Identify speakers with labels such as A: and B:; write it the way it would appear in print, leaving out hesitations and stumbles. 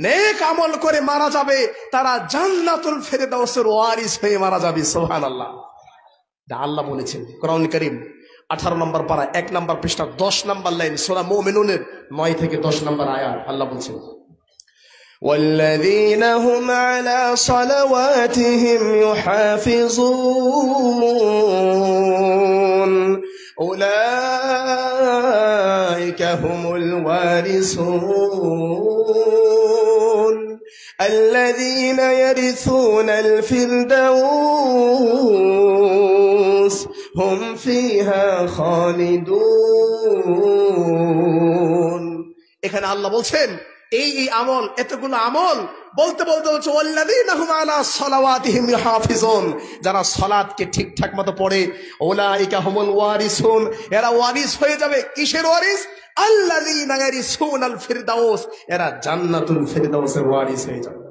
A: নেক আমল করে মারা যাবে, তারা জান্নাতুল ফেরদাউসের ওয়ারিস হয়ে মারা যাবে। সুবহানাল্লাহ। এটা আল্লাহ বলেছেন কোরআন কারীম 18 নম্বর পারা 1 নম্বর পৃষ্ঠা 10 নম্বর লাইন সূরা মুমিনুনের 9 থেকে 10 নম্বর আয়াত। আল্লাহ বলেছেন
B: والذين هم على صلواتهم يحافظون أولئك هم الوارثون الذين يرثون الفردوس هم فيها خالدون।
A: এখানে আল্লাহ বলছেন এই আমল, এতগুলো আমল বলতে বলতে বলছে ওয়াল্লাযীনা হুম আলা সালাওয়াতিহিম ইউহাফিজুন, যারা সালাতকে ঠিকঠাক মতো পড়ে, উলাইকা হুমুল ওয়ারিসুন, এরা ওয়ারিস হয়ে যাবে। কিসের ওয়ারিস? আল্লাযীনা ইয়ারিসুনাল ফিরদাউস, এরা জান্নাতুল ফিরদাউসের ওয়ারিস হয়ে যাবে।